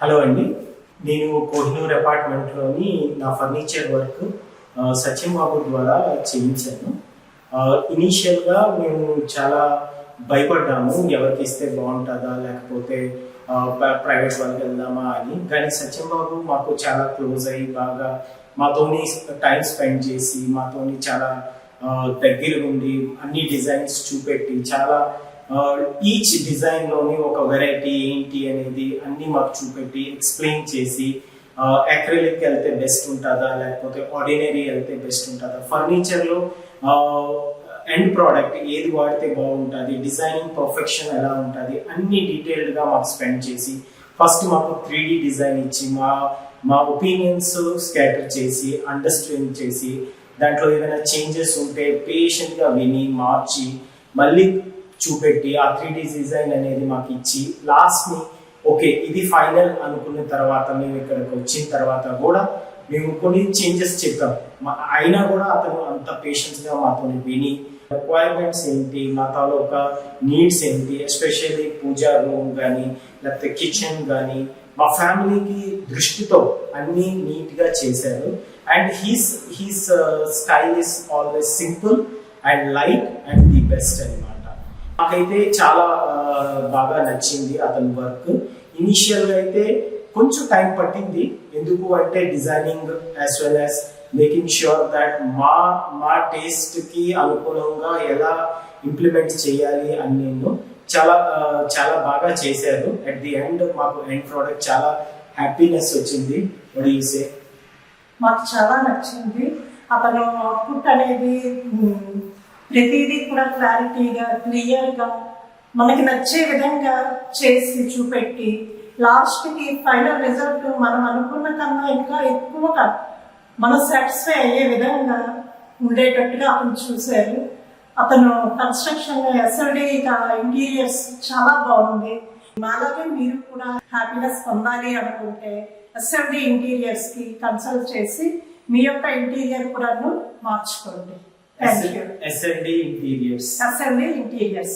Hello అండి, నేను కోహినూర్ అపార్ట్మెంట్లోని నా ఫర్నిచర్ వర్క్ సత్యం బాబు ద్వారా చేయించాను. ఇనీషియల్గా మేము చాలా భయపడ్డాము, ఎవరికి ఇస్తే బాగుంటుందా లేకపోతే ప్రైవేట్ వాళ్ళకి వెళ్దామా అని. కానీ సత్యం బాబు మాకు చాలా క్లోజ్ అయ్యి బాగా మాతోని టైం స్పెండ్ చేసి మాతోని చాలా దగ్గర ఉండి అన్ని డిజైన్స్ చూపెట్టి చాలా ఈచ్ డిజైన్ లోని ఒక వెరైటీ ఏంటి అనేది అన్ని మాకు చూపెట్టి ఎక్స్ప్లెయిన్ చేసి అక్రిలిక్ వెళ్తే బెస్ట్ ఉంటుందా లేకపోతే ఆర్డినరీ వెళ్తే బెస్ట్ ఉంటుందా, ఫర్నిచర్లో ఎండ్ ప్రోడక్ట్ ఏది వాడితే బాగుంటుంది, డిజైనింగ్ పర్ఫెక్షన్ ఎలా ఉంటుంది అన్ని డీటెయిల్డ్గా మాకు స్పెండ్ చేసి ఫస్ట్ మాకు 3D డిజైన్ ఇచ్చి మా ఒపీనియన్స్ స్కాటర్ చేసి అండర్స్టాండ్ చేసి దాంట్లో ఏదైనా చేంజెస్ ఉంటే పేషెంట్గా విని మార్చి మళ్ళీ చూపెట్టి ఆ 3D డిజైన్ అనేది మాకు ఇచ్చి లాస్ట్ని ఓకే ఇది ఫైనల్ అనుకున్న తర్వాత మేము ఇక్కడికి వచ్చిన తర్వాత కూడా మేము కొన్ని చేంజెస్ చెప్పాం. అయినా కూడా అతను అంత పేషెన్స్గా మాతో విని రిక్వైర్మెంట్స్ ఏంటి, మా తాలూకా నీడ్స్ ఏంటి, ఎస్పెషల్లీ పూజా రూమ్ కానీ లేకపోతే కిచెన్ కానీ మా ఫ్యామిలీకి దృష్టితో అన్నీ నీట్గా చేశారు. And he's style is always simple and light and the best అనమాట. నాకైతే చాలా బాగా నచ్చింది అతని వర్క్. ఇనిషియల్గా అయితే కొంచెం టైం పట్టింది, ఎందుకు అంటే designing as well as making sure that మా టేస్ట్కి అనుకూలంగా ఎలా ఇంప్లిమెంట్ చేయాలి అని నేను చాలా బాగా చేశారు. అట్ ది ఎండ్ మాకు ఎండ్ ప్రోడక్ట్ చాలా హ్యాపీనెస్ వచ్చింది. What you say? మాకు చాలా నచ్చింది. అతను అవుట్పుట్ అనేది ప్రతిదీ కూడా క్లారిటీగా క్లియర్గా మనకి నచ్చే విధంగా చేసి చూపెట్టి లాస్ట్కి ఫైనల్ రిజల్ట్ మనం అనుకున్న కన్నా ఇంకా ఎక్కువగా మనం సాటిస్ఫై అయ్యే విధంగా ఉండేటట్టుగా అతను చూశారు. అతను కన్స్ట్రక్షన్ ఎస్ఎల్డి ఇంటీరియర్స్ చాలా బాగుంది. అలాగే మీరు కూడా హ్యాపీనెస్ పొందాలి అనుకుంటే ఎస్ఎల్డి ఇంటీరియర్స్కి కన్సల్ట్ చేసి మీ యొక్క ఇంటీరియర్ కూడా మార్చుకోండి. Thank you. SLD Interiors. SLD Interiors.